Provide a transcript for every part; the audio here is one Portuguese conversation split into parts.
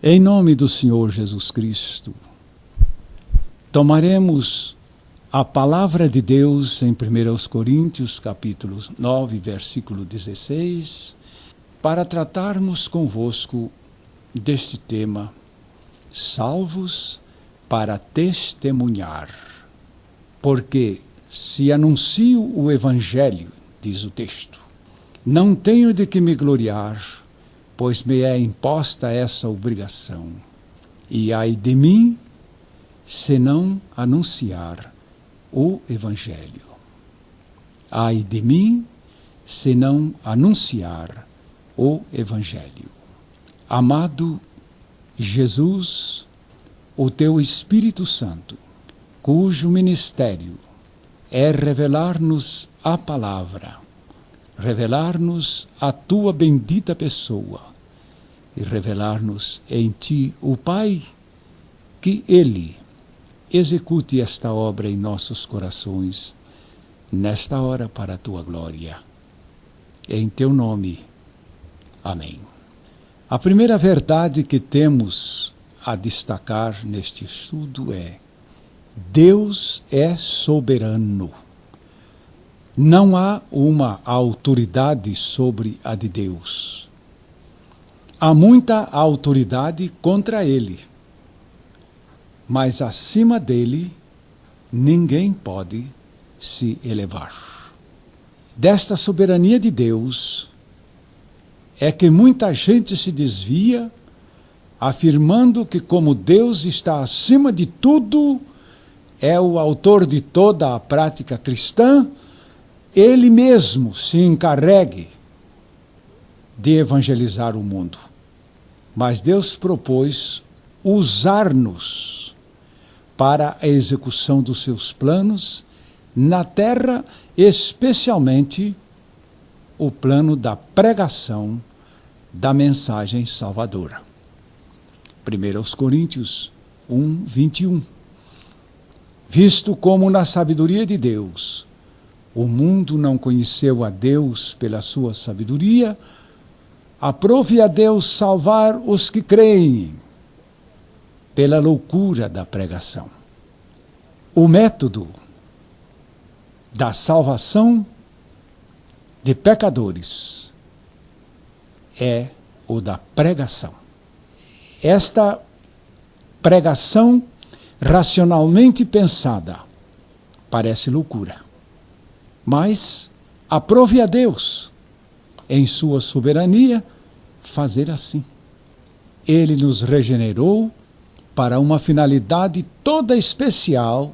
Em nome do Senhor Jesus Cristo, tomaremos a palavra de Deus em 1 Coríntios, capítulo 9, versículo 16, para tratarmos convosco deste tema, salvos para testemunhar. Porque se anuncio o Evangelho, diz o texto, não tenho de que me gloriar, pois me é imposta essa obrigação. E ai de mim, se não anunciar o Evangelho. Ai de mim, se não anunciar o Evangelho. Amado Jesus, o teu Espírito Santo, cujo ministério é revelar-nos a palavra, revelar-nos a tua bendita pessoa e revelar-nos em ti o Pai, que Ele execute esta obra em nossos corações, nesta hora para a tua glória. Em teu nome. Amém. A primeira verdade que temos a destacar neste estudo é: Deus é soberano. Não há uma autoridade sobre a de Deus. Há muita autoridade contra Ele, mas acima dele ninguém pode se elevar. Desta soberania de Deus é que muita gente se desvia, afirmando que, como Deus está acima de tudo, é o autor de toda a prática cristã, Ele mesmo se encarregue de evangelizar o mundo. Mas Deus propôs usar-nos para a execução dos seus planos na terra, especialmente o plano da pregação da mensagem salvadora. 1 Coríntios 1, 21. Visto como na sabedoria de Deus o mundo não conheceu a Deus pela sua sabedoria, aprove a Deus salvar os que creem pela loucura da pregação. O método da salvação de pecadores é o da pregação. Esta pregação racionalmente pensada parece loucura, mas aprove a Deus, em sua soberania, fazer assim. Ele nos regenerou para uma finalidade toda especial,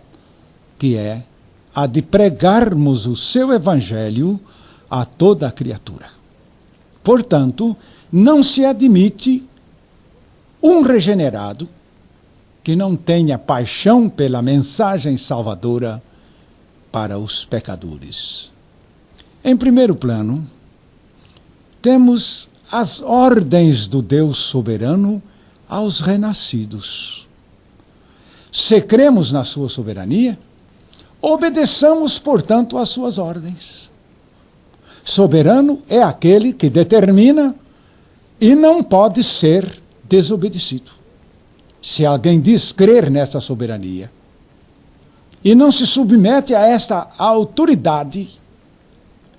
que é a de pregarmos o seu Evangelho a toda a criatura. Portanto, não se admite um regenerado que não tenha paixão pela mensagem salvadora para os pecadores. Em primeiro plano, temos as ordens do Deus soberano aos renascidos. Se cremos na sua soberania, obedeçamos, portanto, às suas ordens. Soberano é aquele que determina e não pode ser desobedecido. Se alguém diz crer nessa soberania e não se submete a esta autoridade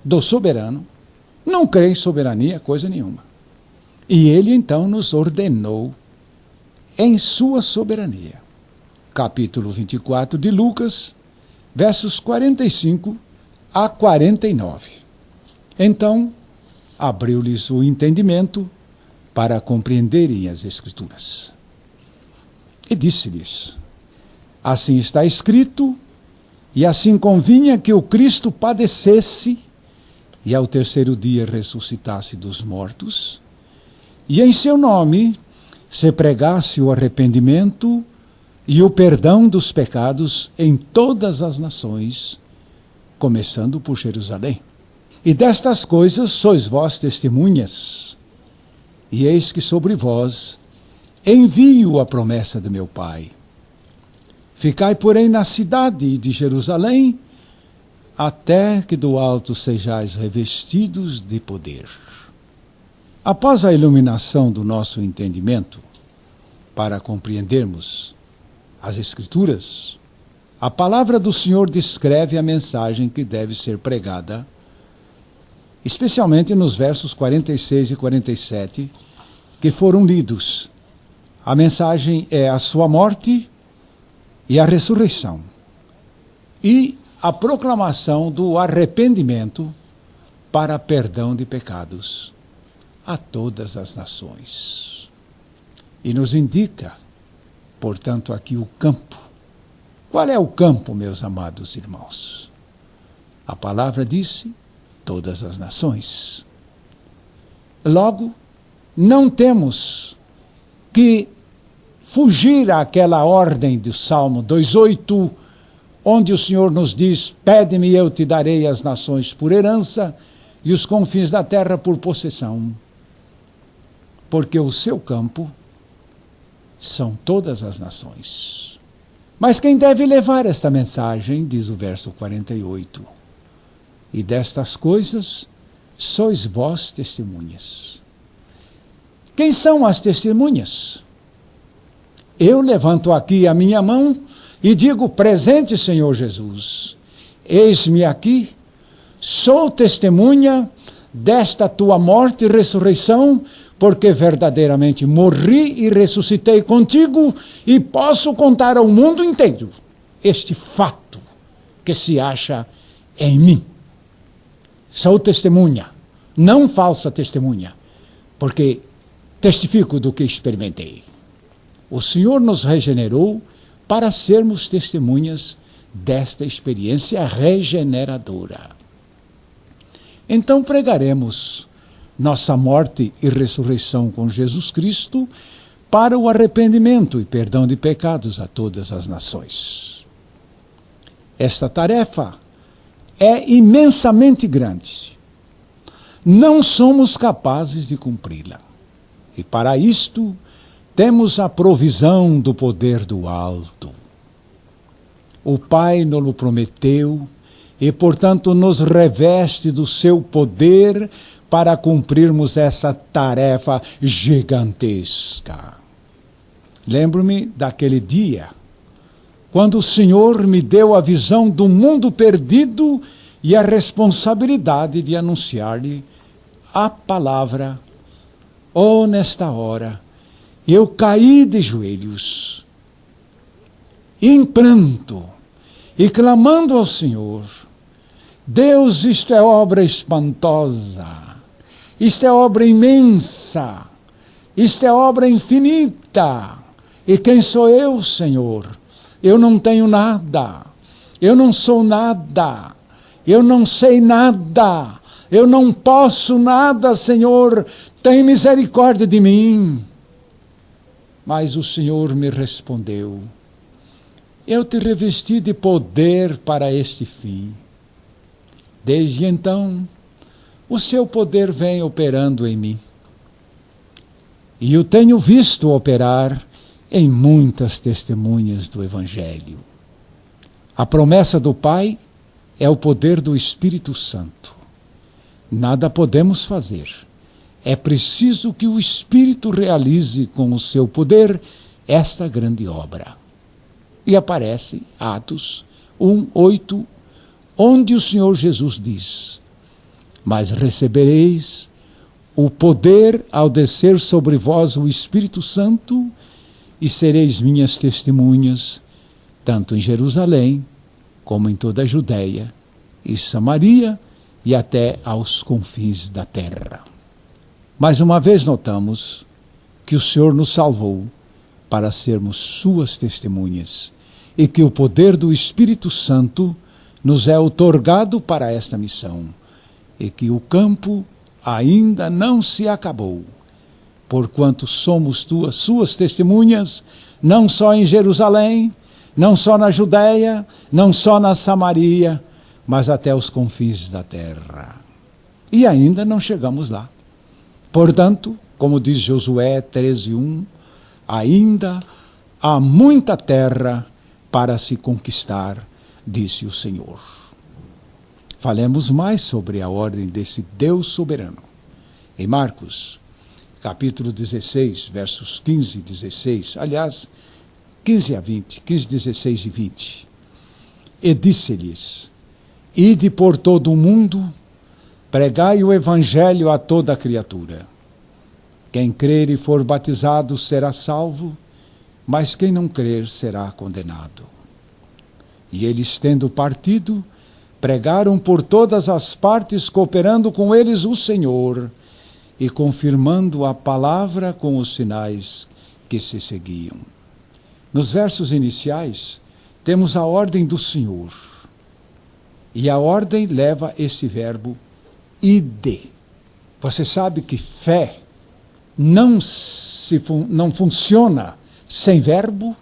do soberano, não crê em soberania coisa nenhuma. E ele então nos ordenou em sua soberania. Capítulo 24 de Lucas, versos 45 a 49. Então, abriu-lhes o entendimento para compreenderem as Escrituras. E disse-lhes: assim está escrito, e assim convinha que o Cristo padecesse e ao terceiro dia ressuscitasse dos mortos, e em seu nome se pregasse o arrependimento e o perdão dos pecados em todas as nações, começando por Jerusalém. E destas coisas sois vós testemunhas, e eis que sobre vós envio a promessa de meu Pai. Ficai, porém, na cidade de Jerusalém, até que do alto sejais revestidos de poder. Após a iluminação do nosso entendimento, para compreendermos as Escrituras, a palavra do Senhor descreve a mensagem que deve ser pregada, especialmente nos versos 46 e 47, que foram lidos. A mensagem é a sua morte e a ressurreição, e a proclamação do arrependimento para perdão de pecados a todas as nações. E nos indica, portanto, aqui o campo. Qual é o campo, meus amados irmãos? A palavra disse: todas as nações. Logo, não temos que fugir àquela ordem do Salmo 2:8, onde o Senhor nos diz: pede-me e eu te darei as nações por herança e os confins da terra por possessão. Porque o seu campo são todas as nações. Mas quem deve levar esta mensagem, diz o verso 48, e destas coisas sois vós testemunhas. Quem são as testemunhas? Eu levanto aqui a minha mão e digo: presente, Senhor Jesus, eis-me aqui, sou testemunha desta tua morte e ressurreição, porque verdadeiramente morri e ressuscitei contigo, e posso contar ao mundo inteiro este fato que se acha em mim. Sou testemunha, não falsa testemunha, porque testifico do que experimentei. O Senhor nos regenerou para sermos testemunhas desta experiência regeneradora. Então pregaremos nossa morte e ressurreição com Jesus Cristo para o arrependimento e perdão de pecados a todas as nações. Esta tarefa é imensamente grande. Não somos capazes de cumpri-la. E para isto temos a provisão do poder do alto. O Pai nos prometeu e, portanto, nos reveste do seu poder para cumprirmos essa tarefa gigantesca. Lembro-me daquele dia, quando o Senhor me deu a visão do mundo perdido e a responsabilidade de anunciar-lhe a palavra. Oh, nesta hora, eu caí de joelhos, em pranto, e clamando ao Senhor: Deus, isto é obra espantosa, isto é obra imensa, isto é obra infinita. E quem sou eu, Senhor? Eu não tenho nada, eu não sou nada, eu não sei nada, eu não posso nada, Senhor, tem misericórdia de mim. Mas o Senhor me respondeu: eu te revesti de poder para este fim. Desde então, o seu poder vem operando em mim. E eu tenho visto operar em muitas testemunhas do Evangelho. A promessa do Pai é o poder do Espírito Santo. Nada podemos fazer. É preciso que o Espírito realize com o seu poder esta grande obra. E aparece Atos 1:8, onde o Senhor Jesus diz: mas recebereis o poder ao descer sobre vós o Espírito Santo, e sereis minhas testemunhas, tanto em Jerusalém, como em toda a Judeia e Samaria, e até aos confins da terra. Mais uma vez notamos que o Senhor nos salvou para sermos suas testemunhas, e que o poder do Espírito Santo nos é outorgado para esta missão, e que o campo ainda não se acabou, porquanto somos suas testemunhas, não só em Jerusalém, não só na Judeia, não só na Samaria, mas até os confins da terra. E ainda não chegamos lá. Portanto, como diz Josué 13:1, ainda há muita terra para se conquistar, disse o Senhor. Falemos mais sobre a ordem desse Deus soberano. Em Marcos, capítulo 16, versos 15 e 16, aliás, 15 a 20, 15, 16 e 20. E disse-lhes: ide por todo o mundo, pregai o evangelho a toda criatura. Quem crer e for batizado será salvo, mas quem não crer será condenado. E eles, tendo partido, pregaram por todas as partes, cooperando com eles o Senhor e confirmando a palavra com os sinais que se seguiam. Nos versos iniciais, temos a ordem do Senhor. E a ordem leva esse verbo ide. Você sabe que fé não funciona sem verbo?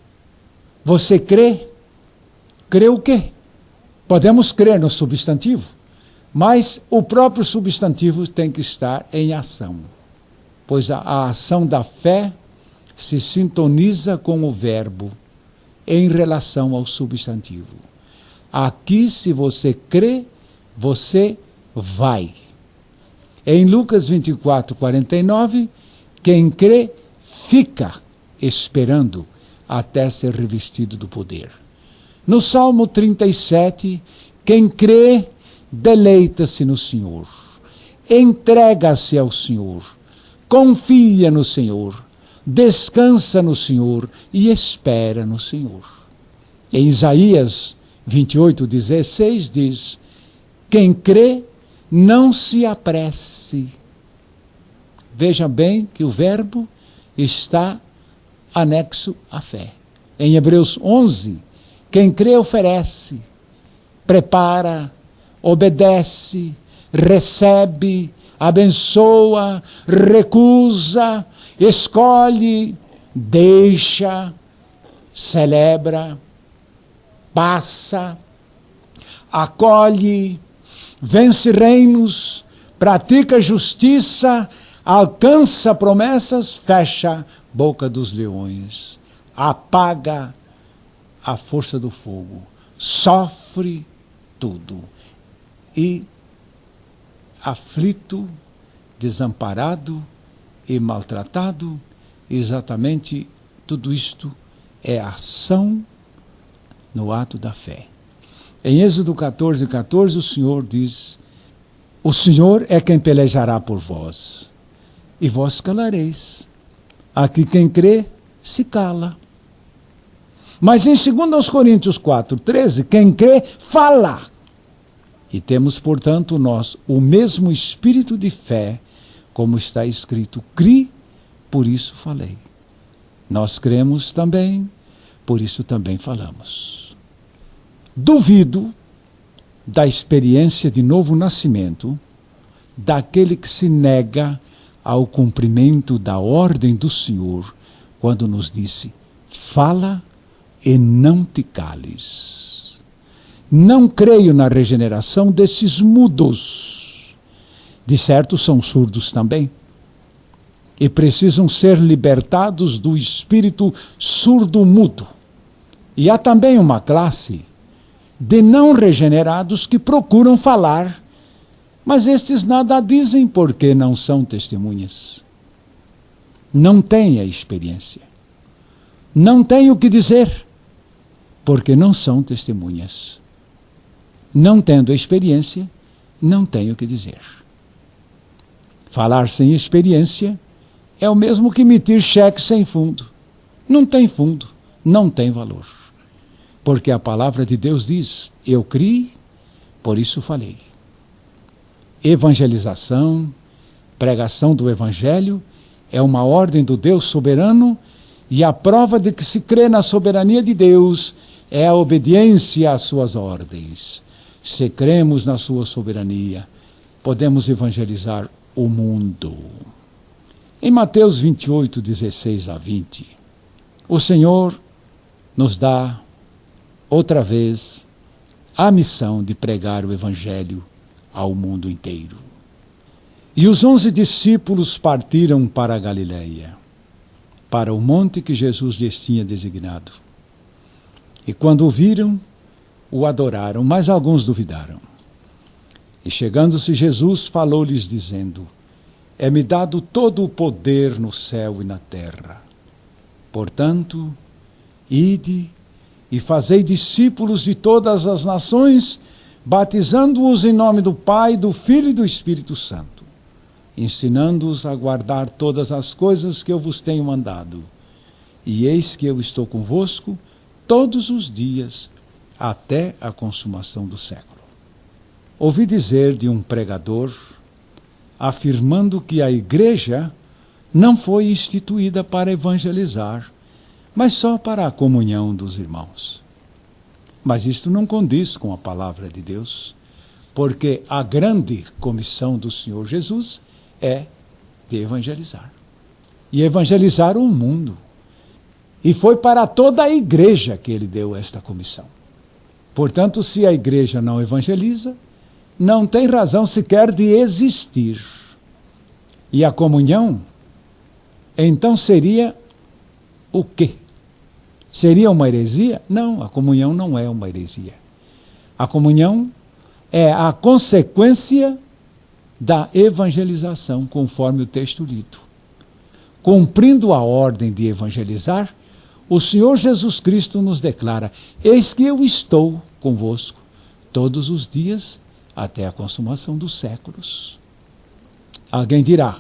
Você crê? Crê o quê? Podemos crer no substantivo, mas o próprio substantivo tem que estar em ação, pois a ação da fé se sintoniza com o verbo em relação ao substantivo. Aqui, se você crê, você vai. Em Lucas 24, 49, quem crê fica esperando até ser revestido do poder. No Salmo 37, quem crê deleita-se no Senhor, entrega-se ao Senhor, confia no Senhor, descansa no Senhor e espera no Senhor. Em Isaías 28, 16 diz: quem crê não se apresse. Veja bem que o verbo está anexo à fé. Em Hebreus 11, quem crê oferece, prepara, obedece, recebe, abençoa, recusa, escolhe, deixa, celebra, passa, acolhe, vence reinos, pratica justiça, alcança promessas, fecha boca dos leões, apaga a força do fogo, sofre tudo. E aflito, desamparado e maltratado, exatamente tudo isto é ação no ato da fé. Em Êxodo 14, 14, o Senhor diz: o Senhor é quem pelejará por vós, e vós calareis. Aqui quem crê, se cala. Mas em 2 Coríntios 4, 13, quem crê, fala. E temos, portanto, nós o mesmo espírito de fé, como está escrito: cri, por isso falei. Nós cremos também, por isso também falamos. Duvido da experiência de novo nascimento daquele que se nega ao cumprimento da ordem do Senhor, quando nos disse: fala e não te cales. Não creio na regeneração desses mudos. De certo, são surdos também. E precisam ser libertados do espírito surdo-mudo. E há também uma classe de não regenerados que procuram falar, mas estes nada dizem porque não são testemunhas. Não têm a experiência. Não têm o que dizer, porque não são testemunhas. Não tendo a experiência, não têm o que dizer. Falar sem experiência é o mesmo que emitir cheque sem fundo. Não tem fundo, não tem valor. Porque a palavra de Deus diz: eu criei, por isso falei. Evangelização, pregação do Evangelho, é uma ordem do Deus soberano, e a prova de que se crê na soberania de Deus é a obediência às suas ordens. Se cremos na sua soberania, podemos evangelizar o mundo. Em Mateus 28, 16 a 20, o Senhor nos dá outra vez a missão de pregar o Evangelho ao mundo inteiro. E os 11 discípulos partiram para a Galileia, para o monte que Jesus lhes tinha designado. E quando o viram, o adoraram, mas alguns duvidaram. E chegando-se Jesus, falou-lhes dizendo: é-me dado todo o poder no céu e na terra. Portanto, ide e fazei discípulos de todas as nações, batizando-os em nome do Pai, do Filho e do Espírito Santo, ensinando-os a guardar todas as coisas que eu vos tenho mandado. E eis que eu estou convosco todos os dias, até a consumação do século. Ouvi dizer de um pregador, afirmando que a igreja não foi instituída para evangelizar, mas só para a comunhão dos irmãos. Mas isto não condiz com a palavra de Deus, porque a grande comissão do Senhor Jesus é de evangelizar. E evangelizar o mundo. E foi para toda a igreja que ele deu esta comissão. Portanto, se a igreja não evangeliza, não tem razão sequer de existir. E a comunhão, então seria o quê? Seria uma heresia? Não, a comunhão não é uma heresia. A comunhão é a consequência da evangelização, conforme o texto lido. Cumprindo a ordem de evangelizar, o Senhor Jesus Cristo nos declara: eis que eu estou convosco todos os dias até a consumação dos séculos. Alguém dirá: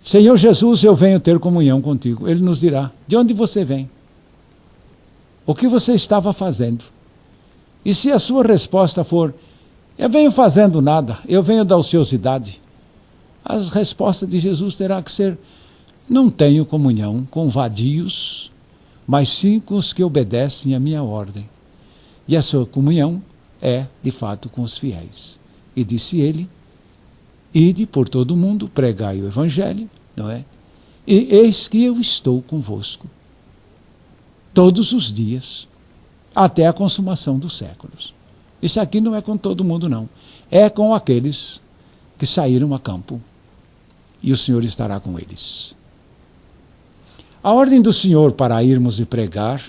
Senhor Jesus, eu venho ter comunhão contigo. Ele nos dirá: de onde você vem? O que você estava fazendo? E se a sua resposta for: eu venho fazendo nada, eu venho da ociosidade, a resposta de Jesus terá que ser: não tenho comunhão com vadios, mas sim com os que obedecem à minha ordem. E a sua comunhão é, de fato, com os fiéis. E disse ele: ide por todo o mundo, pregai o evangelho, não é? E eis que eu estou convosco todos os dias, até a consumação dos séculos. Isso aqui não é com todo mundo, não. É com aqueles que saíram a campo. E o Senhor estará com eles. A ordem do Senhor para irmos e pregar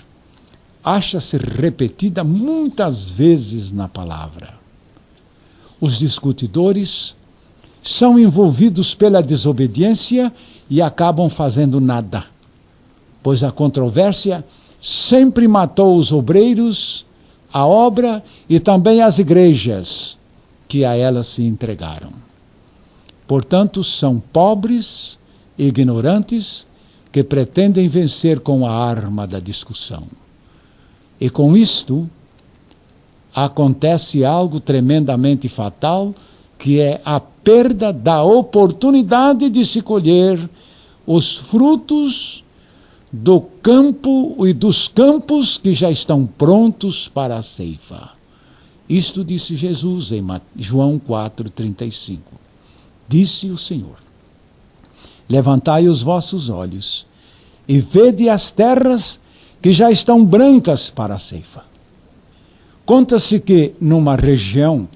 acha-se repetida muitas vezes na palavra. Os discutidores são envolvidos pela desobediência e acabam fazendo nada, pois a controvérsia sempre matou os obreiros, a obra e também as igrejas que a elas se entregaram. Portanto, são pobres, ignorantes, que pretendem vencer com a arma da discussão. E com isto, acontece algo tremendamente fatal, que é a perda da oportunidade de se colher os frutos do campo e dos campos que já estão prontos para a ceifa. Isto disse Jesus em João 4,35. Disse o Senhor: levantai os vossos olhos e vede as terras que já estão brancas para a ceifa. Conta-se que numa região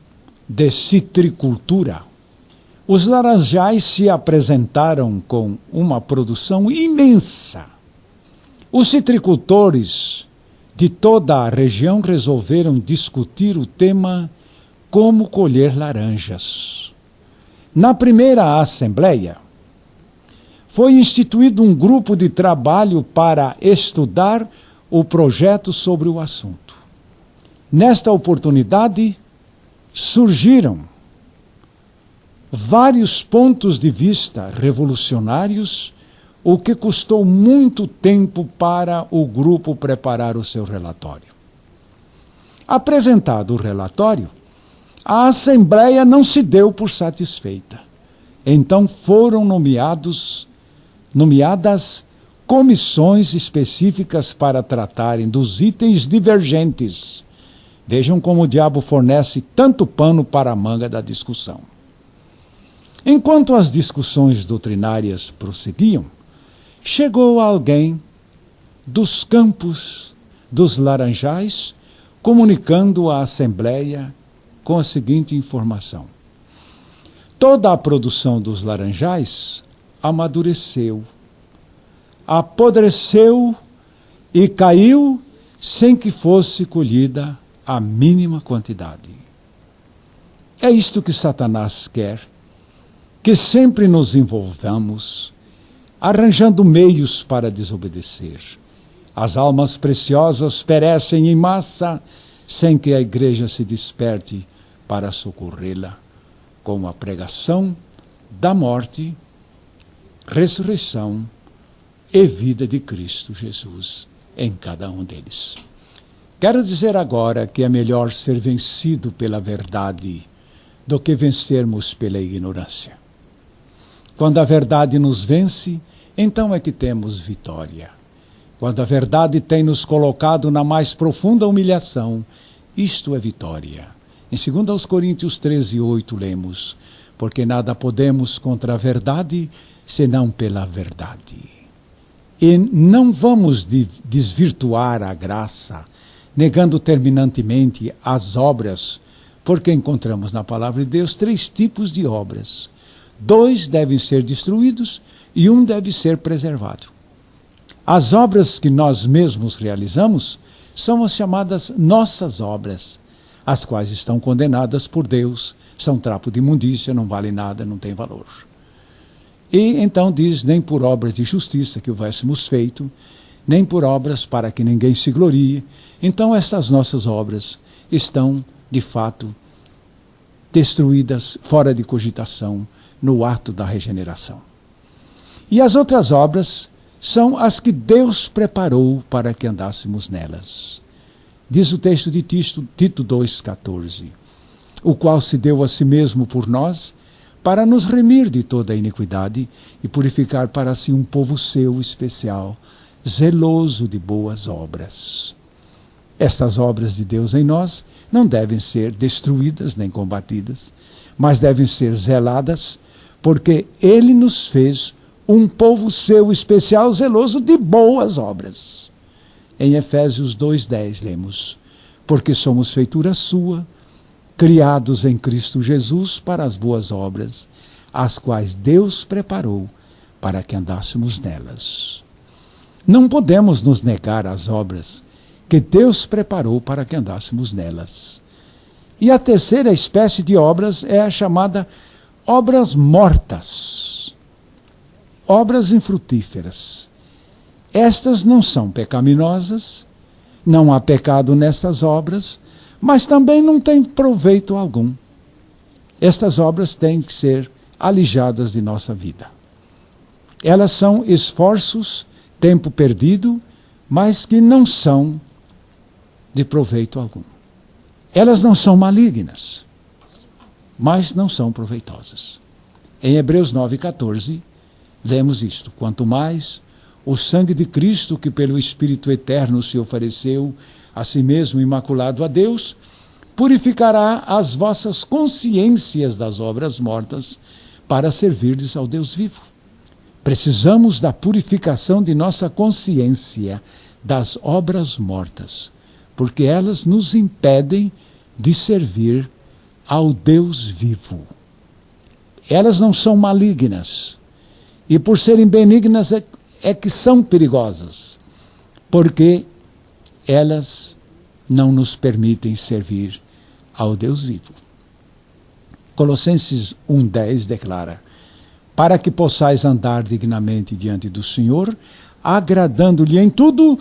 de citricultura, os laranjais se apresentaram com uma produção imensa. Os citricultores de toda a região resolveram discutir o tema como colher laranjas. Na primeira assembleia, foi instituído um grupo de trabalho para estudar o projeto sobre o assunto. Nesta oportunidade, surgiram vários pontos de vista revolucionários, o que custou muito tempo para o grupo preparar o seu relatório. Apresentado o relatório, a Assembleia não se deu por satisfeita. Então foram nomeadas comissões específicas para tratarem dos itens divergentes. Vejam como o diabo fornece tanto pano para a manga da discussão. Enquanto as discussões doutrinárias prosseguiam, chegou alguém dos campos dos laranjais, comunicando à Assembleia com a seguinte informação: toda a produção dos laranjais amadureceu, apodreceu e caiu sem que fosse colhida a mínima quantidade. É isto que Satanás quer, que sempre nos envolvamos, arranjando meios para desobedecer. As almas preciosas perecem em massa, sem que a igreja se desperte para socorrê-la, com a pregação da morte, ressurreição e vida de Cristo Jesus em cada um deles. Quero dizer agora que é melhor ser vencido pela verdade do que vencermos pela ignorância. Quando a verdade nos vence, então é que temos vitória. Quando a verdade tem nos colocado na mais profunda humilhação, isto é vitória. Em 2 Coríntios 13:8 lemos: porque nada podemos contra a verdade, senão pela verdade. E não vamos desvirtuar a graça, negando terminantemente as obras, porque encontramos na palavra de Deus 3 tipos de obras. 2 devem ser destruídos e 1 deve ser preservado. As obras que nós mesmos realizamos são as chamadas nossas obras, as quais estão condenadas por Deus, são trapo de imundícia, não vale nada, não tem valor. E então diz, nem por obras de justiça que houvéssemos feito, nem por obras para que ninguém se glorie. Então estas nossas obras estão, de fato, destruídas, fora de cogitação, no ato da regeneração. E as outras obras são as que Deus preparou para que andássemos nelas. Diz o texto de Tito 2,14, o qual se deu a si mesmo por nós, para nos remir de toda a iniquidade e purificar para si um povo seu especial, zeloso de boas obras. Estas obras de Deus em nós não devem ser destruídas nem combatidas, mas devem ser zeladas, porque Ele nos fez um povo seu especial, zeloso de boas obras. Em Efésios 2:10 lemos: porque somos feitura sua, criados em Cristo Jesus para as boas obras, as quais Deus preparou para que andássemos nelas. Não podemos nos negar às obras que Deus preparou para que andássemos nelas. E a terceira espécie de obras é a chamada obras mortas, obras infrutíferas. Estas não são pecaminosas, não há pecado nessas obras, mas também não têm proveito algum. Estas obras têm que ser alijadas de nossa vida. Elas são esforços, tempo perdido, mas que não são de proveito algum. Elas não são malignas, mas não são proveitosas. Em Hebreus 9:14, lemos isto: quanto mais o sangue de Cristo, que pelo Espírito Eterno se ofereceu a si mesmo imaculado a Deus, purificará as vossas consciências das obras mortas, para servirdes ao Deus vivo. Precisamos da purificação de nossa consciência das obras mortas, porque elas nos impedem de servir ao Deus vivo. Elas não são malignas, e por serem benignas é que são perigosas, porque elas não nos permitem servir ao Deus vivo. Colossenses 1:10 declara: para que possais andar dignamente diante do Senhor, agradando-lhe em tudo,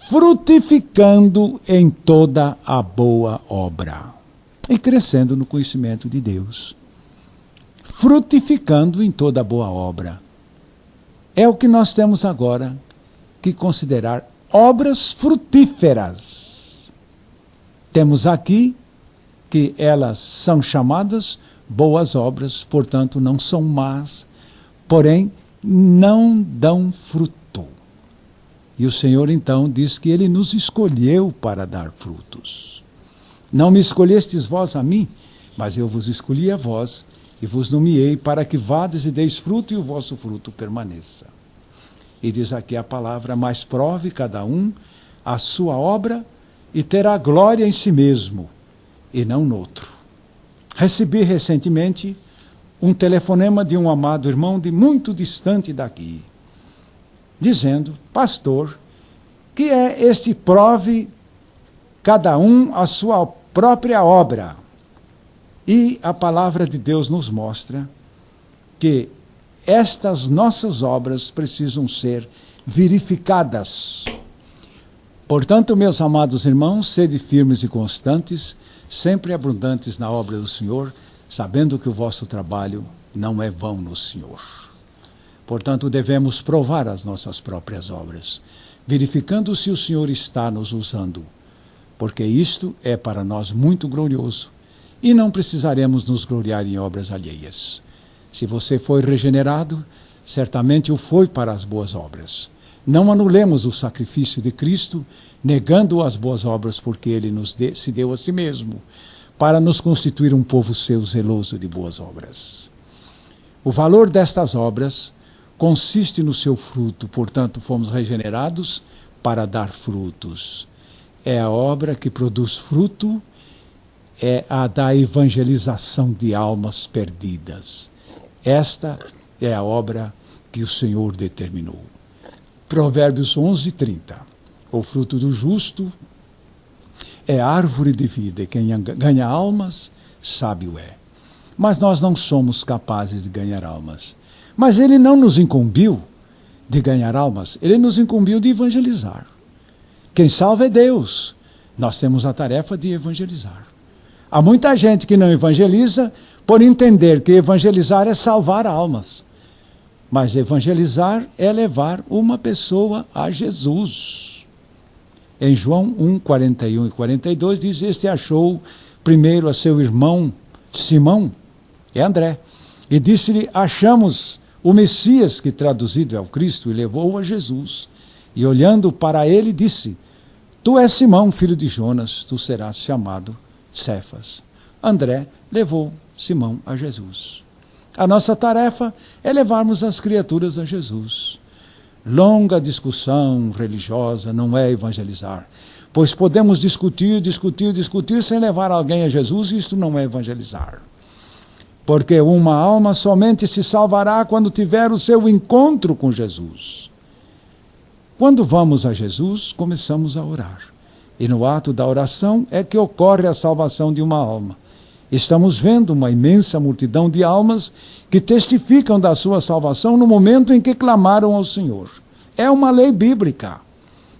frutificando em toda a boa obra e crescendo no conhecimento de Deus. Frutificando em toda a boa obra. É o que nós temos agora que considerar obras frutíferas. Temos aqui que elas são chamadas boas obras, portanto não são más, porém não dão fruto. E o Senhor então diz que Ele nos escolheu para dar frutos. Não me escolhestes vós a mim, mas eu vos escolhi a vós e vos nomeei para que vades e deis fruto e o vosso fruto permaneça. E diz aqui a palavra: mas prove cada um a sua obra e terá glória em si mesmo e não noutro. Recebi recentemente um telefonema de um amado irmão de muito distante daqui, dizendo: pastor, que é este prove cada um a sua própria obra? E a palavra de Deus nos mostra que estas nossas obras precisam ser verificadas. Portanto, meus amados irmãos, sede firmes e constantes, sempre abundantes na obra do Senhor, sabendo que o vosso trabalho não é vão no Senhor. Portanto, devemos provar as nossas próprias obras, verificando se o Senhor está nos usando, porque isto é para nós muito glorioso, e não precisaremos nos gloriar em obras alheias. Se você foi regenerado, certamente o foi para as boas obras. Não anulemos o sacrifício de Cristo, negando as boas obras, porque Ele se deu a si mesmo, para nos constituir um povo seu zeloso de boas obras. O valor destas obras consiste no seu fruto, portanto, fomos regenerados para dar frutos. É a obra que produz fruto, é a da evangelização de almas perdidas. Esta é a obra que o Senhor determinou. Provérbios 11:30. O fruto do justo é árvore de vida, e quem ganha almas, sábio é. Mas nós não somos capazes de ganhar almas. Mas Ele não nos incumbiu de ganhar almas, Ele nos incumbiu de evangelizar. Quem salva é Deus. Nós temos a tarefa de evangelizar. Há muita gente que não evangeliza por entender que evangelizar é salvar almas. Mas evangelizar é levar uma pessoa a Jesus. Em João 1, 41 e 42 diz: este achou primeiro a seu irmão Simão, é André, e disse-lhe: achamos o Messias, que traduzido é o Cristo, e levou-o a Jesus. E olhando para ele disse: tu és Simão, filho de Jonas, tu serás chamado Cefas. André levou Simão a Jesus. A nossa tarefa é levarmos as criaturas a Jesus. Longa discussão religiosa não é evangelizar, pois podemos discutir sem levar alguém a Jesus, e isto não é evangelizar. Porque uma alma somente se salvará quando tiver o seu encontro com Jesus. Quando vamos a Jesus, começamos a orar. E no ato da oração é que ocorre a salvação de uma alma. Estamos vendo uma imensa multidão de almas que testificam da sua salvação no momento em que clamaram ao Senhor. É uma lei bíblica.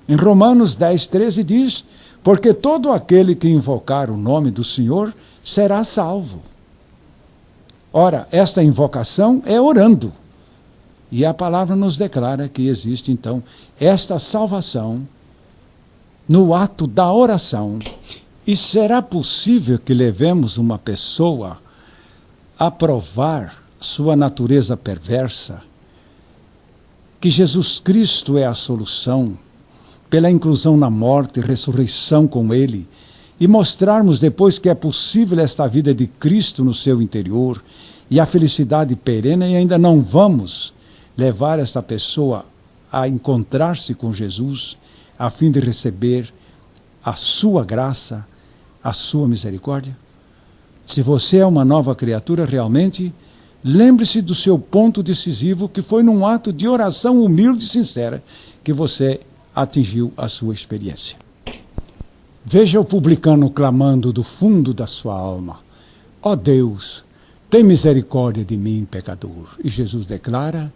Em Romanos 10:13 diz: porque todo aquele que invocar o nome do Senhor será salvo. Ora, esta invocação é orando. E a palavra nos declara que existe, então, esta salvação no ato da oração. E será possível que levemos uma pessoa a provar sua natureza perversa, que Jesus Cristo é a solução, pela inclusão na morte e ressurreição com Ele, e mostrarmos depois que é possível esta vida de Cristo no seu interior e a felicidade perene, e ainda não vamos levar esta pessoa a encontrar-se com Jesus, a fim de receber a sua graça, a sua misericórdia? Se você é uma nova criatura realmente, lembre-se do seu ponto decisivo, que foi num ato de oração humilde e sincera que você atingiu a sua experiência. Veja o publicano clamando do fundo da sua alma: ó Deus, tem misericórdia de mim, pecador. E Jesus declara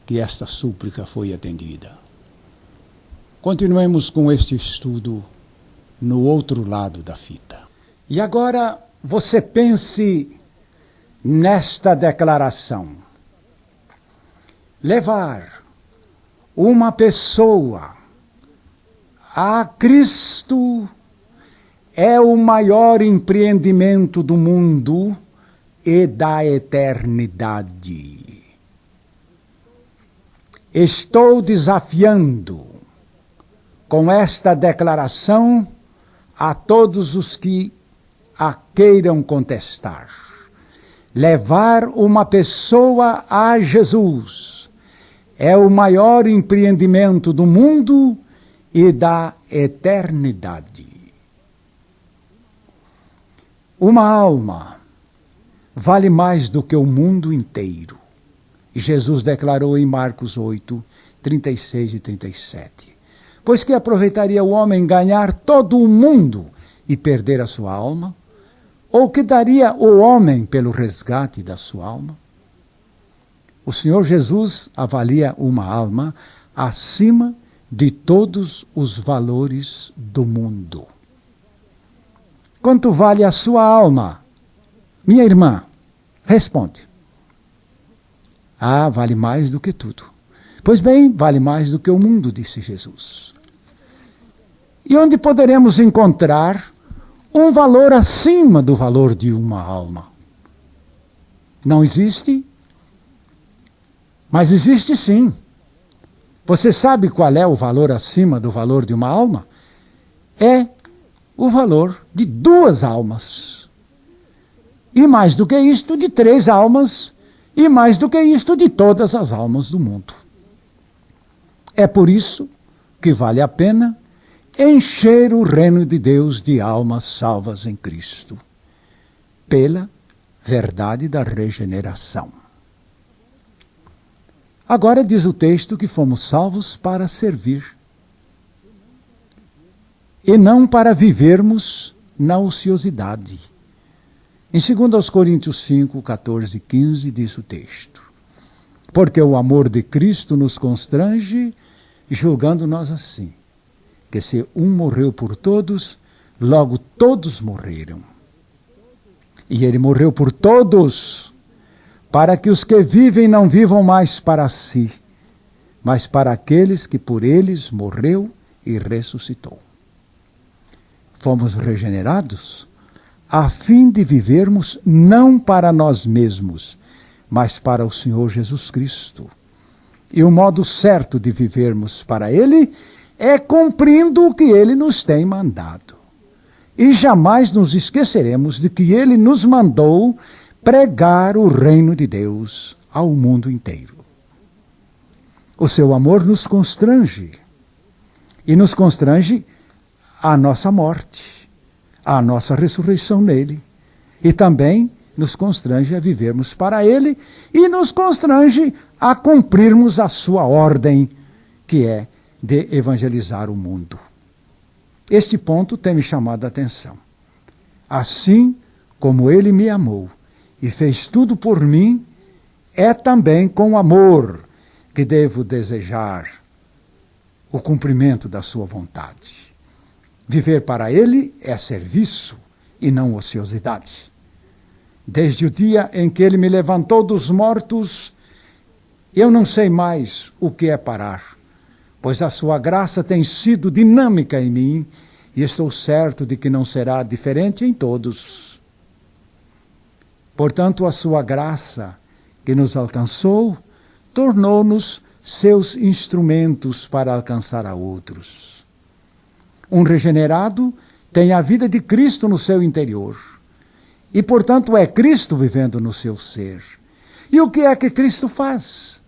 que esta súplica foi atendida. Continuemos com este estudo no outro lado da fita. E agora você pense nesta declaração: levar uma pessoa a Cristo é o maior empreendimento do mundo e da eternidade. Estou desafiando com esta declaração a todos os que a queiram contestar. Levar uma pessoa a Jesus é o maior empreendimento do mundo e da eternidade. Uma alma vale mais do que o mundo inteiro. Jesus declarou em Marcos 8, 36 e 37. Pois que aproveitaria o homem ganhar todo o mundo e perder a sua alma? Ou que daria o homem pelo resgate da sua alma? O Senhor Jesus avalia uma alma acima de todos os valores do mundo. Quanto vale a sua alma? Minha irmã, responde. Ah, vale mais do que tudo. Pois bem, vale mais do que o mundo, disse Jesus. E onde poderemos encontrar um valor acima do valor de uma alma? Não existe? Mas existe sim. Você sabe qual é o valor acima do valor de uma alma? É o valor de 2 almas. E mais do que isto, de 3 almas. E mais do que isto, de todas as almas do mundo. É por isso que vale a pena encher o reino de Deus de almas salvas em Cristo, pela verdade da regeneração. Agora diz o texto que fomos salvos para servir, e não para vivermos na ociosidade. Em 2 Coríntios 5, 14 e 15 diz o texto: porque o amor de Cristo nos constrange, julgando nós assim, que se um morreu por todos, logo todos morreram. E ele morreu por todos, para que os que vivem não vivam mais para si, mas para aqueles que por eles morreu e ressuscitou. Fomos regenerados a fim de vivermos não para nós mesmos, mas para o Senhor Jesus Cristo. E o modo certo de vivermos para Ele é cumprindo o que Ele nos tem mandado. E jamais nos esqueceremos de que Ele nos mandou pregar o reino de Deus ao mundo inteiro. O seu amor nos constrange, e nos constrange à nossa morte, à nossa ressurreição nele, e também nos constrange a vivermos para Ele e nos constrange a cumprirmos a sua ordem, que é de evangelizar o mundo. Este ponto tem me chamado a atenção. Assim como Ele me amou e fez tudo por mim, é também com amor que devo desejar o cumprimento da sua vontade. Viver para Ele é serviço e não ociosidade. Desde o dia em que Ele me levantou dos mortos, eu não sei mais o que é parar, pois a sua graça tem sido dinâmica em mim e estou certo de que não será diferente em todos. Portanto, a sua graça que nos alcançou, tornou-nos seus instrumentos para alcançar a outros. Um regenerado tem a vida de Cristo no seu interior. E, portanto, é Cristo vivendo no seu ser. E o que é que Cristo faz?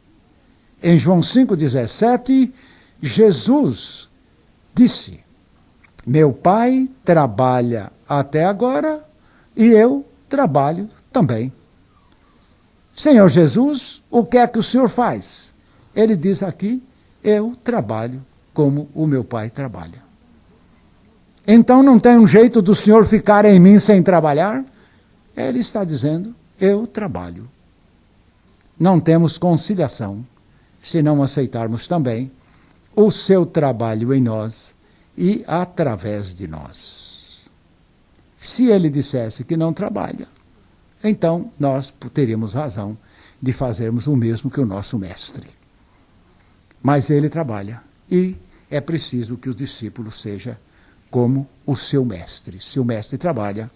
Em João 5,17, Jesus disse: meu Pai trabalha até agora e eu trabalho também. Senhor Jesus, o que é que o Senhor faz? Ele diz aqui: eu trabalho como o meu Pai trabalha. Então não tem um jeito do Senhor ficar em mim sem trabalhar? Ele está dizendo: eu trabalho. Não temos conciliação se não aceitarmos também o seu trabalho em nós e através de nós. Se ele dissesse que não trabalha, então nós teríamos razão de fazermos o mesmo que o nosso mestre. Mas ele trabalha e é preciso que o discípulo seja como o seu mestre. Se o mestre trabalha,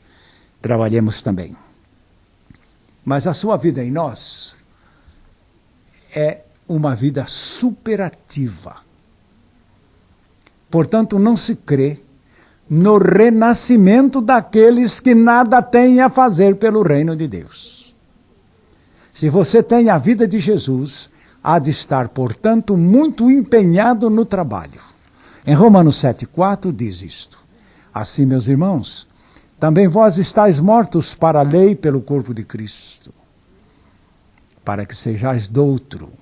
trabalhemos também. Mas a sua vida em nós é uma vida superativa. Portanto, não se crê no renascimento daqueles que nada têm a fazer pelo reino de Deus. Se você tem a vida de Jesus, há de estar, portanto, muito empenhado no trabalho. Em Romanos 7,4 diz isto: assim, meus irmãos, também vós estáis mortos para a lei pelo corpo de Cristo, para que sejais doutro,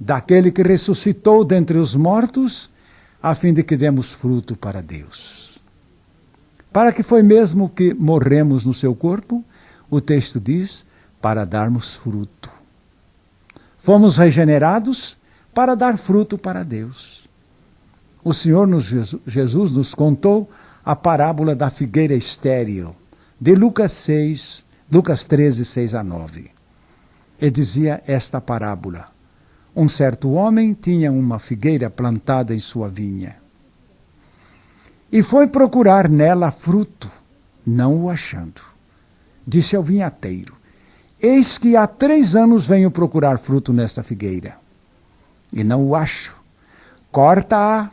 daquele que ressuscitou dentre os mortos, a fim de que demos fruto para Deus. Para que foi mesmo que morremos no seu corpo? O texto diz: para darmos fruto. fomos regenerados para dar fruto para Deus. O Senhor Jesus nos contou a parábola da figueira estéril, de Lucas 13, 6 a 9. E dizia esta parábola: um certo homem tinha uma figueira plantada em sua vinha, e foi procurar nela fruto, não o achando. Disse ao vinhateiro: eis que há 3 anos venho procurar fruto nesta figueira, e não o acho. Corta-a,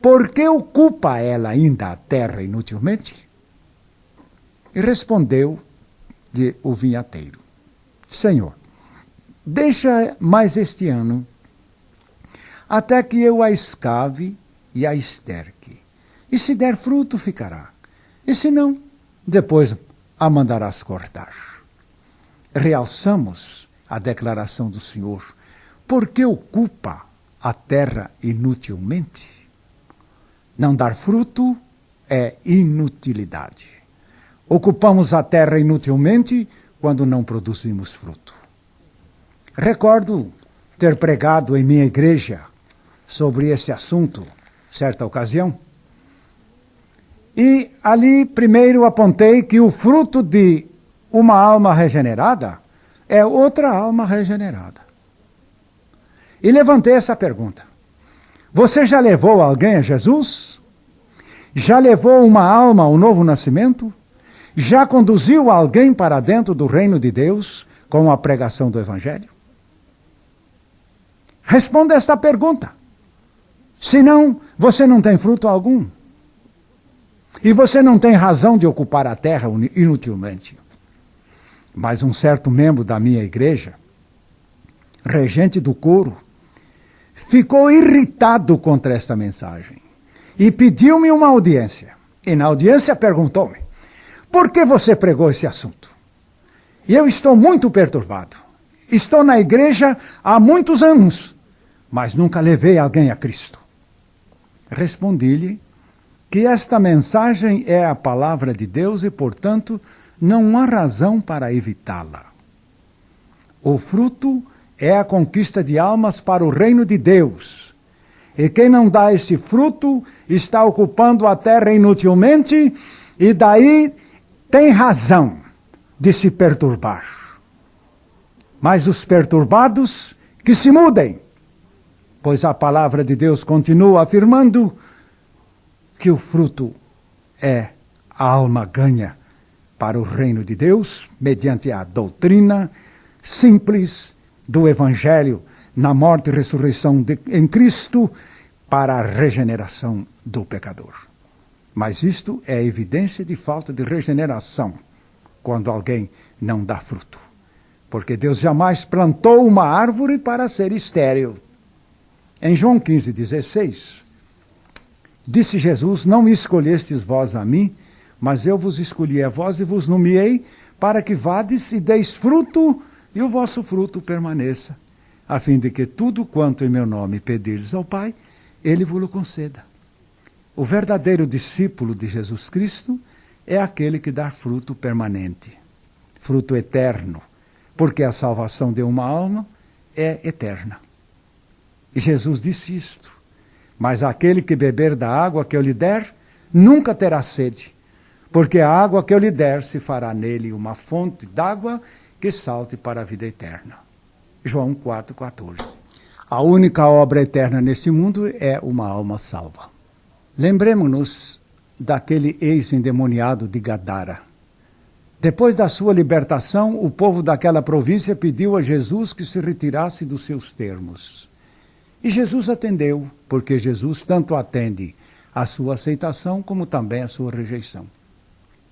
porque ocupa ela ainda a terra inutilmente? E respondeu-lhe o vinhateiro: Senhor, deixa mais este ano, até que eu a escave e a esterque. E se der fruto, ficará. E se não, depois a mandarás cortar. Realçamos a declaração do Senhor: porque ocupa a terra inutilmente? Não dar fruto é inutilidade. Ocupamos a terra inutilmente quando não produzimos fruto. Recordo ter pregado em minha igreja sobre esse assunto, certa ocasião. E ali primeiro apontei que o fruto de uma alma regenerada é outra alma regenerada. E levantei essa pergunta: você já levou alguém a Jesus? Já levou uma alma ao novo nascimento? Já conduziu alguém para dentro do reino de Deus com a pregação do Evangelho? Responda esta pergunta. Senão, você não tem fruto algum. E você não tem razão de ocupar a terra inutilmente. Mas um certo membro da minha igreja, regente do coro, ficou irritado contra esta mensagem e pediu-me uma audiência. E na audiência perguntou-me: por que você pregou esse assunto? E eu estou muito perturbado. Estou na igreja há muitos anos, mas nunca levei alguém a Cristo. Respondi-lhe que esta mensagem é a palavra de Deus e, portanto, não há razão para evitá-la. O fruto é a conquista de almas para o reino de Deus. E quem não dá esse fruto está ocupando a terra inutilmente e daí tem razão de se perturbar. Mas os perturbados que se mudem, pois a palavra de Deus continua afirmando que o fruto é a alma ganha para o reino de Deus, mediante a doutrina simples do Evangelho, na morte e ressurreição em Cristo, para a regeneração do pecador. Mas isto é evidência de falta de regeneração, quando alguém não dá fruto. Porque Deus jamais plantou uma árvore para ser estéril. Em João 15,16, disse Jesus: não me escolhestes vós a mim, mas eu vos escolhi a vós e vos nomeei para que vades e deis fruto, e o vosso fruto permaneça, a fim de que tudo quanto em meu nome pedirdes ao Pai, Ele vos conceda. O verdadeiro discípulo de Jesus Cristo é aquele que dá fruto permanente, fruto eterno, porque a salvação de uma alma é eterna. E Jesus disse isto: mas aquele que beber da água que eu lhe der, nunca terá sede, porque a água que eu lhe der se fará nele uma fonte d'água que salte para a vida eterna. João 4,14. A única obra eterna neste mundo é uma alma salva. Lembremos-nos daquele ex-endemoniado de Gadara. Depois da sua libertação, o povo daquela província pediu a Jesus que se retirasse dos seus termos. E Jesus atendeu, porque Jesus tanto atende a sua aceitação como também a sua rejeição.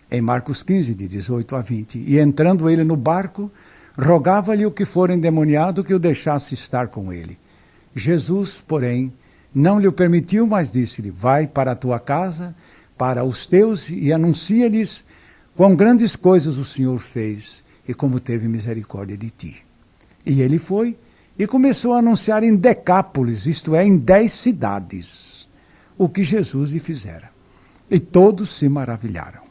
Em Marcos 15, de 18 a 20, e entrando ele no barco, rogava-lhe o que for endemoniado que o deixasse estar com ele. Jesus, porém, não lhe o permitiu, mas disse-lhe: vai para a tua casa, para os teus, e anuncia-lhes quão grandes coisas o Senhor fez e como teve misericórdia de ti. E ele foi e começou a anunciar em Decápolis, isto é, em 10 cidades, o que Jesus lhe fizera. E todos se maravilharam.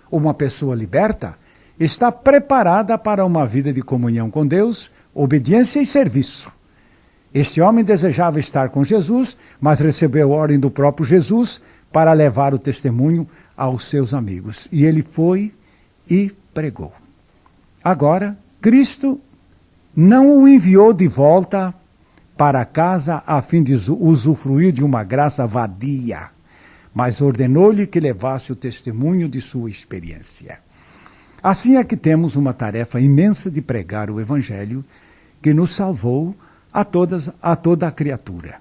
Uma pessoa liberta está preparada para uma vida de comunhão com Deus, obediência e serviço. Este homem desejava estar com Jesus, mas recebeu ordem do próprio Jesus para levar o testemunho aos seus amigos. E ele foi e pregou. Agora, Cristo não o enviou de volta para casa a fim de usufruir de uma graça vadia, mas ordenou-lhe que levasse o testemunho de sua experiência. Assim é que temos uma tarefa imensa de pregar o Evangelho que nos salvou a toda a criatura.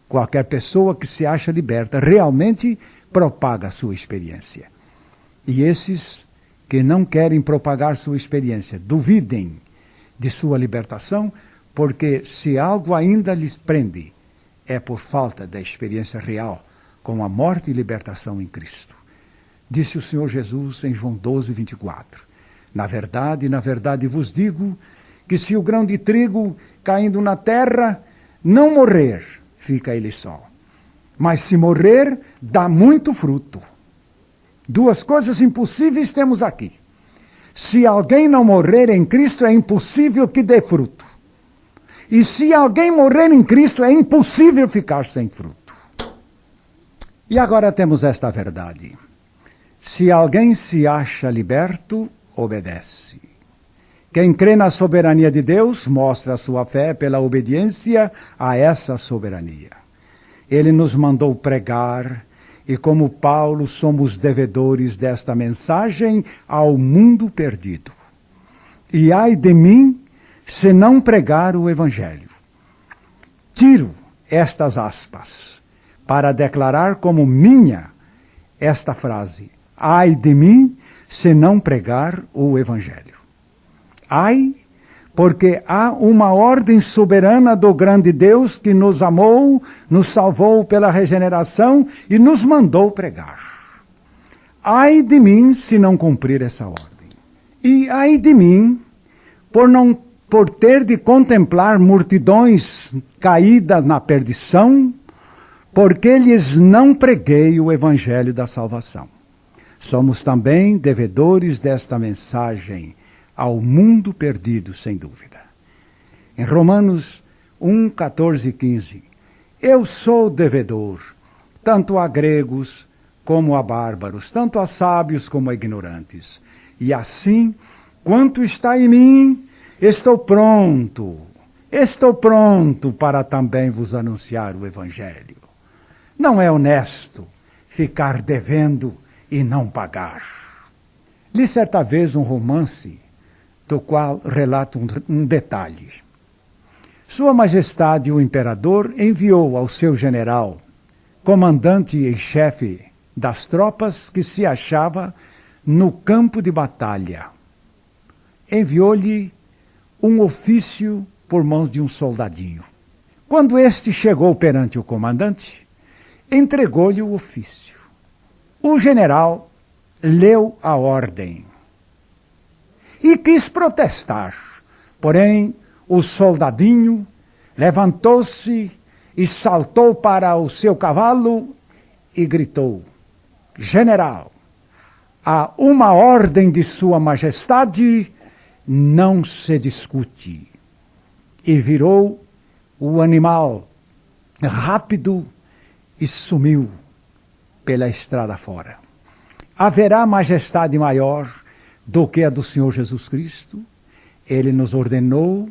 Qualquer pessoa que se acha liberta realmente propaga a sua experiência. E esses que não querem propagar sua experiência, duvidem de sua libertação, porque se algo ainda lhes prende, é por falta da experiência real com a morte e libertação em Cristo. Disse o Senhor Jesus em João 12, 24. Na verdade vos digo que se o grão de trigo caindo na terra não morrer, fica ele só. Mas se morrer, dá muito fruto. Duas coisas impossíveis temos aqui. Se alguém não morrer em Cristo, é impossível que dê fruto. E se alguém morrer em Cristo, é impossível ficar sem fruto. E agora temos esta verdade. Se alguém se acha liberto, obedece. Quem crê na soberania de Deus, mostra a sua fé pela obediência a essa soberania. Ele nos mandou pregar, e como Paulo, somos devedores desta mensagem ao mundo perdido. E ai de mim, se não pregar o Evangelho. Tiro estas aspas para declarar como minha esta frase. Ai de mim, se não pregar o Evangelho. Ai, porque há uma ordem soberana do grande Deus que nos amou, nos salvou pela regeneração e nos mandou pregar. Ai de mim se não cumprir essa ordem. E ai de mim por ter de contemplar multidões caídas na perdição, porque lhes não preguei o evangelho da salvação. Somos também devedores desta mensagem ao mundo perdido, sem dúvida. Em Romanos 1, 14 e 15, eu sou devedor, tanto a gregos como a bárbaros, tanto a sábios como a ignorantes. E assim, quanto está em mim, estou pronto para também vos anunciar o Evangelho. Não é honesto ficar devendo e não pagar. Li certa vez um romance do qual relato um detalhe. Sua Majestade o Imperador enviou ao seu general, comandante e chefe das tropas que se achava no campo de batalha. Enviou-lhe um ofício por mãos de um soldadinho. Quando este chegou perante o comandante, entregou-lhe o ofício. O general leu a ordem e quis protestar. Porém, o soldadinho levantou-se e saltou para o seu cavalo e gritou: General, há uma ordem de Sua Majestade, não se discute. E virou o animal rápido e sumiu pela estrada fora. Haverá majestade maior do que a do Senhor Jesus Cristo? Ele nos ordenou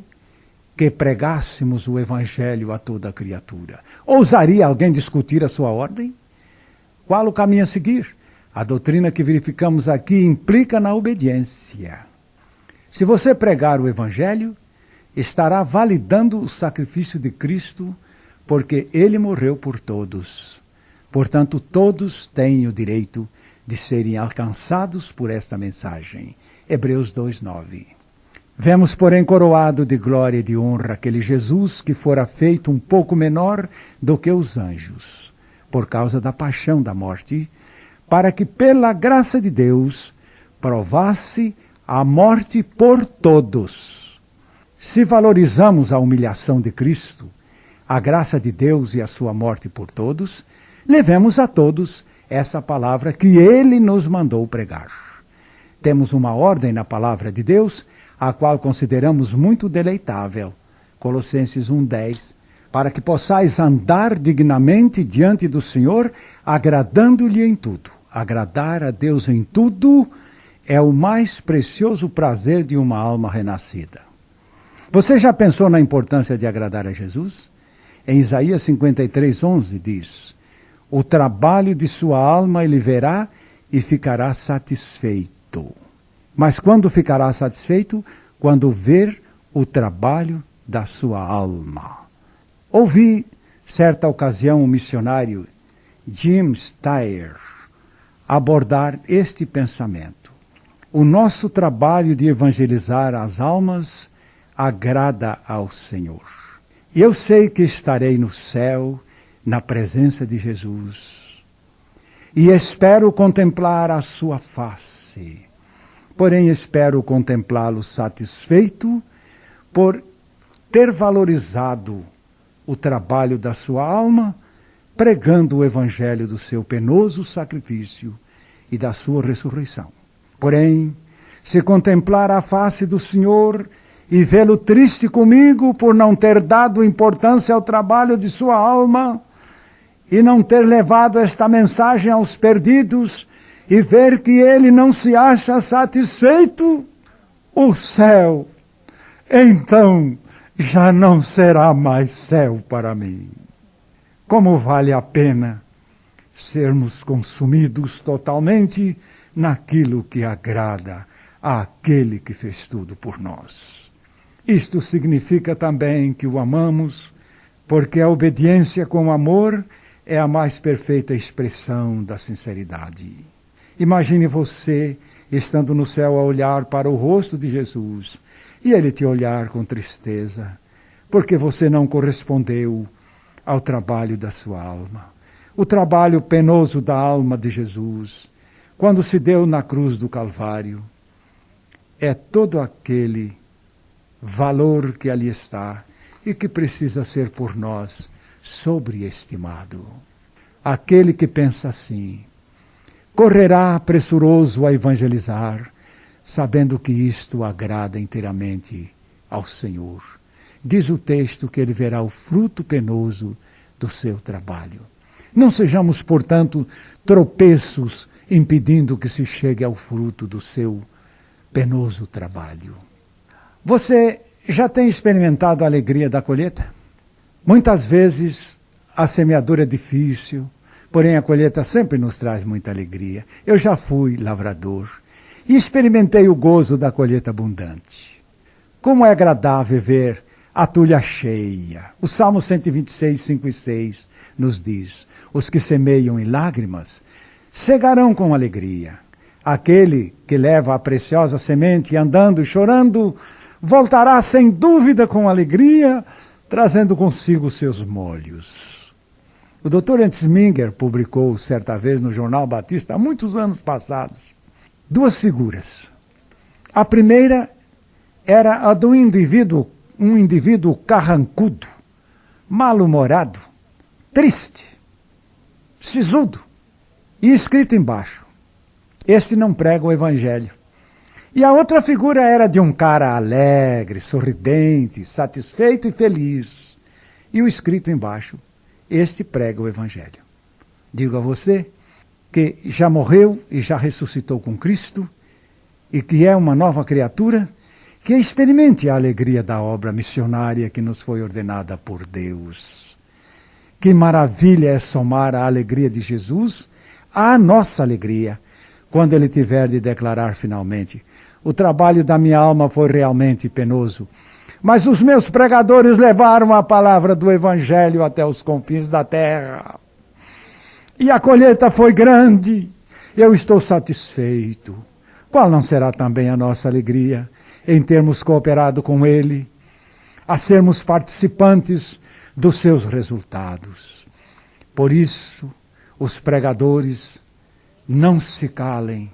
que pregássemos o Evangelho a toda criatura. Ousaria alguém discutir a sua ordem? Qual o caminho a seguir? A doutrina que verificamos aqui implica na obediência. Se você pregar o Evangelho, estará validando o sacrifício de Cristo, porque Ele morreu por todos. Portanto, todos têm o direito de serem alcançados por esta mensagem. Hebreus 2:9. Vemos, porém, coroado de glória e de honra aquele Jesus que fora feito um pouco menor do que os anjos, por causa da paixão da morte, para que, pela graça de Deus, provasse a morte por todos. Se valorizamos a humilhação de Cristo, a graça de Deus e a sua morte por todos, levemos a todos essa palavra que Ele nos mandou pregar. temos uma ordem na palavra de Deus, a qual consideramos muito deleitável. Colossenses 1:10. Para que possais andar dignamente diante do Senhor, agradando-lhe em tudo. Agradar a Deus em tudo é o mais precioso prazer de uma alma renascida. Você já pensou na importância de agradar a Jesus? Em Isaías 53:11 diz: o trabalho de sua alma ele verá e ficará satisfeito. Mas quando ficará satisfeito? Quando ver o trabalho da sua alma. Ouvi, certa ocasião, o missionário Jim Steyer abordar este pensamento. O nosso trabalho de evangelizar as almas agrada ao Senhor. Eu sei que estarei no céu, na presença de Jesus, e espero contemplar a sua face. Porém, espero contemplá-lo satisfeito por ter valorizado o trabalho da sua alma, pregando o evangelho do seu penoso sacrifício e da sua ressurreição. Porém, se contemplar a face do Senhor e vê-lo triste comigo por não ter dado importância ao trabalho de sua alma e não ter levado esta mensagem aos perdidos e ver que ele não se acha satisfeito, o céu, então, já não será mais céu para mim. Como vale a pena sermos consumidos totalmente naquilo que agrada àquele que fez tudo por nós. Isto significa também que o amamos, porque a obediência com amor é a mais perfeita expressão da sinceridade. Imagine você estando no céu a olhar para o rosto de Jesus e ele te olhar com tristeza, porque você não correspondeu ao trabalho da sua alma. O trabalho penoso da alma de Jesus, quando se deu na cruz do Calvário, é todo aquele valor que ali está e que precisa ser por nós sobreestimado. Aquele que pensa assim, correrá pressuroso a evangelizar, sabendo que isto agrada inteiramente ao Senhor. Diz o texto que ele verá o fruto penoso do seu trabalho. Não sejamos, portanto, tropeços impedindo que se chegue ao fruto do seu penoso trabalho. Você já tem experimentado a alegria da colheita? Muitas vezes a semeadura é difícil, porém a colheita sempre nos traz muita alegria. Eu já fui lavrador e experimentei o gozo da colheita abundante. Como é agradável ver a tulha cheia. O Salmo 126, 5 e 6 nos diz: os que semeiam em lágrimas cegarão com alegria. Aquele que leva a preciosa semente andando e chorando, voltará sem dúvida com alegria, trazendo consigo seus molhos. O Dr. Ensminger publicou certa vez no Jornal Batista, há muitos anos passados, duas figuras. A primeira era a do um indivíduo carrancudo, mal-humorado, triste, sisudo, e escrito embaixo: este não prega o evangelho. E a outra figura era de um cara alegre, sorridente, satisfeito e feliz. E o escrito embaixo: este prega o evangelho. Digo a você que já morreu e já ressuscitou com Cristo e que é uma nova criatura, que experimente a alegria da obra missionária que nos foi ordenada por Deus. Que maravilha é somar a alegria de Jesus à nossa alegria, quando ele tiver de declarar finalmente: o trabalho da minha alma foi realmente penoso, mas os meus pregadores levaram a palavra do evangelho até os confins da terra. E a colheita foi grande, eu estou satisfeito. Qual não será também a nossa alegria em termos cooperado com ele, a sermos participantes dos seus resultados? Por isso, os pregadores não se calem,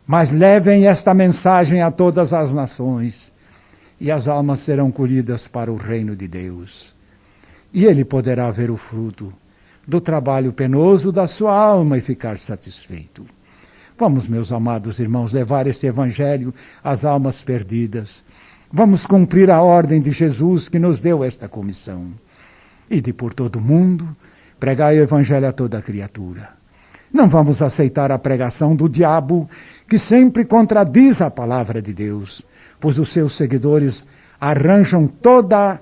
mas levem esta mensagem a todas as nações, e as almas serão colhidas para o reino de Deus. E ele poderá ver o fruto do trabalho penoso da sua alma e ficar satisfeito. Vamos, meus amados irmãos, levar este evangelho às almas perdidas. Vamos cumprir a ordem de Jesus que nos deu esta comissão. Ide por todo o mundo, pregai o evangelho a toda criatura. Não vamos aceitar a pregação do diabo, que sempre contradiz a palavra de Deus, pois os seus seguidores arranjam toda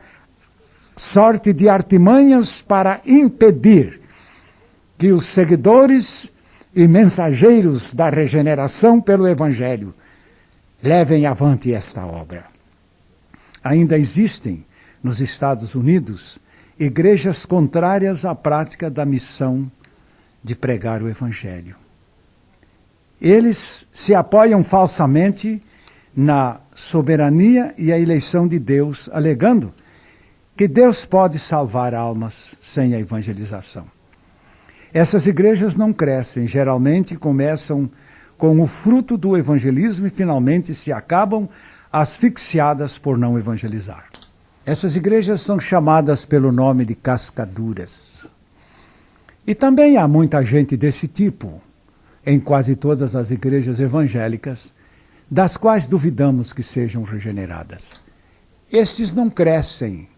sorte de artimanhas para impedir que os seguidores e mensageiros da regeneração pelo evangelho levem avante esta obra. Ainda existem, nos Estados Unidos, igrejas contrárias à prática da missão de pregar o evangelho. Eles se apoiam falsamente na soberania e a eleição de Deus, alegando que Deus pode salvar almas sem a evangelização. Essas igrejas não crescem, geralmente começam com o fruto do evangelismo e finalmente se acabam asfixiadas por não evangelizar. Essas igrejas são chamadas pelo nome de cascaduras. E também há muita gente desse tipo em quase todas as igrejas evangélicas, das quais duvidamos que sejam regeneradas. Estes não crescem,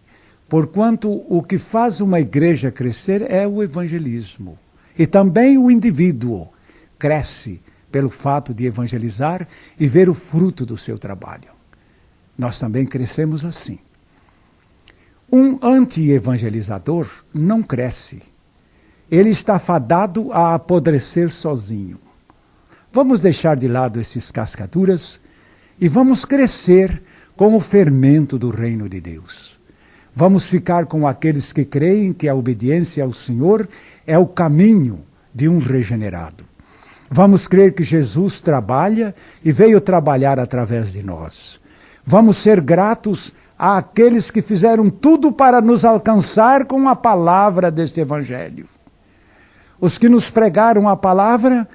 porquanto o que faz uma igreja crescer é o evangelismo. E também o indivíduo cresce pelo fato de evangelizar e ver o fruto do seu trabalho. Nós também crescemos assim. Um anti-evangelizador não cresce. Ele está fadado a apodrecer sozinho. Vamos deixar de lado esses cascaduras e vamos crescer com o fermento do reino de Deus. Vamos ficar com aqueles que creem que a obediência ao Senhor é o caminho de um regenerado. Vamos crer que Jesus trabalha e veio trabalhar através de nós. Vamos ser gratos àqueles que fizeram tudo para nos alcançar com a palavra deste evangelho. Os que nos pregaram a palavra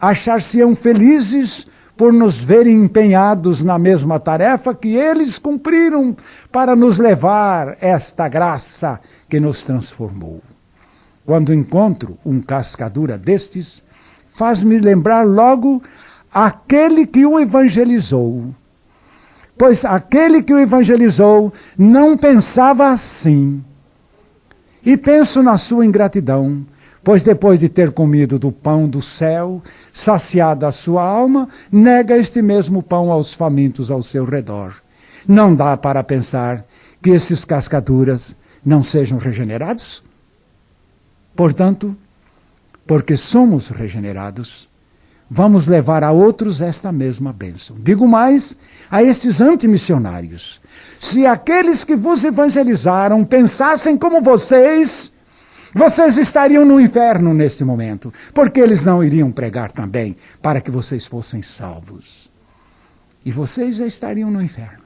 achar-se-ão felizes por nos verem empenhados na mesma tarefa que eles cumpriram para nos levar esta graça que nos transformou. Quando encontro um cascadura destes, faz-me lembrar logo aquele que o evangelizou. Pois aquele que o evangelizou não pensava assim. E penso na sua ingratidão, pois depois de ter comido do pão do céu, saciada a sua alma, nega este mesmo pão aos famintos ao seu redor. Não dá para pensar que esses cascaduras não sejam regenerados? Portanto, porque somos regenerados, vamos levar a outros esta mesma bênção. Digo mais a estes antimissionários: se aqueles que vos evangelizaram pensassem como vocês estariam no inferno neste momento, porque eles não iriam pregar também para que vocês fossem salvos. E vocês já estariam no inferno.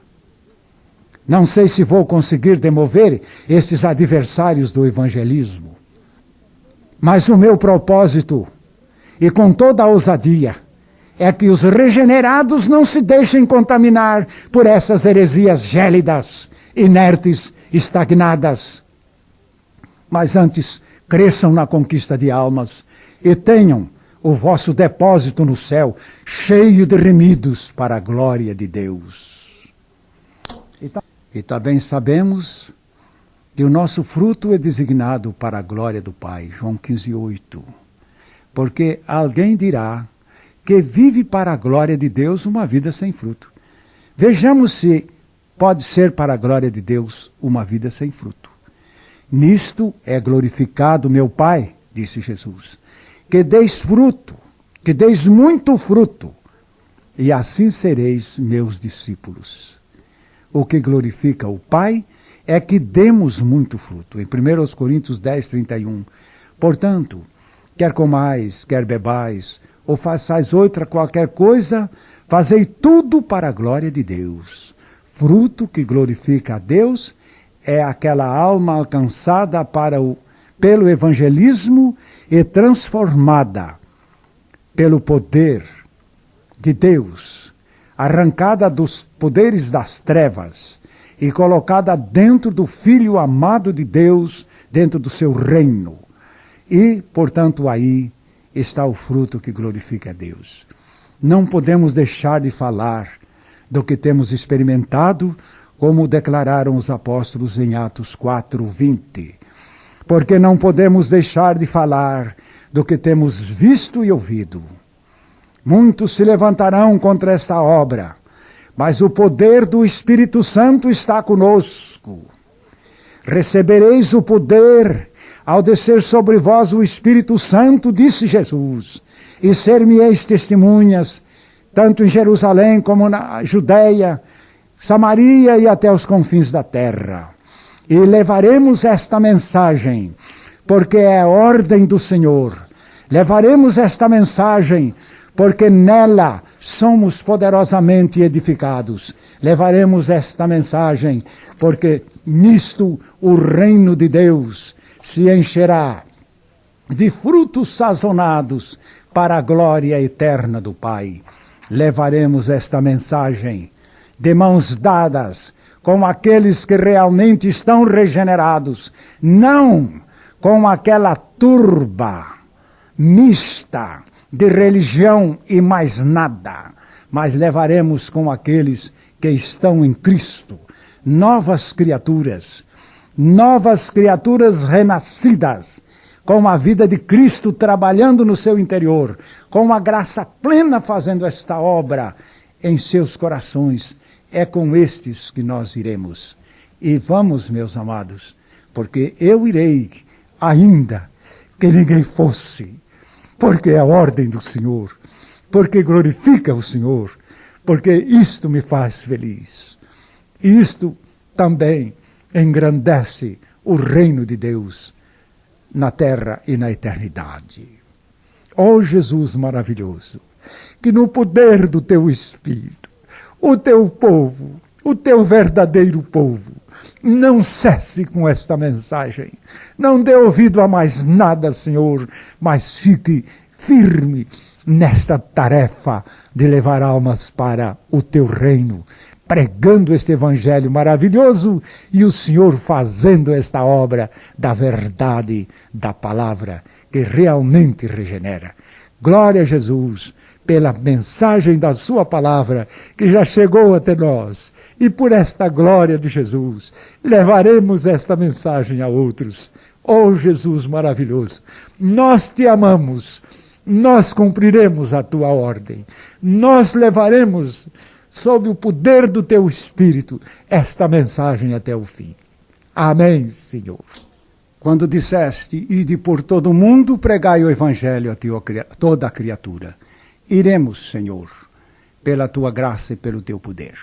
Não sei se vou conseguir demover estes adversários do evangelismo, mas o meu propósito, e com toda a ousadia, é que os regenerados não se deixem contaminar por essas heresias gélidas, inertes, estagnadas, mas antes cresçam na conquista de almas e tenham o vosso depósito no céu cheio de remidos para a glória de Deus. E também sabemos que o nosso fruto é designado para a glória do Pai, João 15:8. Porque alguém dirá que vive para a glória de Deus uma vida sem fruto. Vejamos se pode ser para a glória de Deus uma vida sem fruto. Nisto é glorificado meu Pai, disse Jesus, que deis fruto, que deis muito fruto, e assim sereis meus discípulos. O que glorifica o Pai é que demos muito fruto. Em 1 Coríntios 10:31. Portanto, quer comais, quer bebais, ou façais outra qualquer coisa, fazei tudo para a glória de Deus. Fruto que glorifica a Deus é aquela alma alcançada pelo evangelismo e transformada pelo poder de Deus, arrancada dos poderes das trevas e colocada dentro do Filho amado de Deus, dentro do seu reino. E, portanto, aí está o fruto que glorifica a Deus. não podemos deixar de falar do que temos experimentado, como declararam os apóstolos em Atos 4:20. Porque não podemos deixar de falar do que temos visto e ouvido. Muitos se levantarão contra esta obra, mas o poder do Espírito Santo está conosco. Recebereis o poder ao descer sobre vós o Espírito Santo, disse Jesus, e ser-me-eis testemunhas, tanto em Jerusalém como na Judeia, Samaria e até os confins da terra. E levaremos esta mensagem, porque é a ordem do Senhor. Levaremos esta mensagem, porque nela somos poderosamente edificados. Levaremos esta mensagem, porque nisto o reino de Deus se encherá de frutos sazonados para a glória eterna do Pai. Levaremos esta mensagem de mãos dadas com aqueles que realmente estão regenerados, não com aquela turba mista de religião e mais nada, mas levaremos com aqueles que estão em Cristo, novas criaturas renascidas, com a vida de Cristo trabalhando no seu interior, com a graça plena fazendo esta obra em seus corações. É com estes que nós iremos. E vamos, meus amados, porque eu irei, ainda que ninguém fosse, porque é a ordem do Senhor, porque glorifica o Senhor, porque isto me faz feliz. Isto também engrandece o reino de Deus na terra e na eternidade. Ó Jesus maravilhoso, que no poder do teu Espírito, o teu povo, o teu verdadeiro povo, não cesse com esta mensagem. Não dê ouvido a mais nada, Senhor, mas fique firme nesta tarefa de levar almas para o teu reino, pregando este evangelho maravilhoso e o Senhor fazendo esta obra da verdade da palavra que realmente regenera. Glória a Jesus pela mensagem da sua palavra que já chegou até nós. E por esta glória de Jesus, levaremos esta mensagem a outros. Oh Jesus maravilhoso, nós te amamos, nós cumpriremos a tua ordem, nós levaremos sob o poder do teu Espírito esta mensagem até o fim. Amém, Senhor. Quando disseste, ide por todo o mundo, pregai o evangelho a toda a criatura. Iremos, Senhor, pela tua graça e pelo teu poder.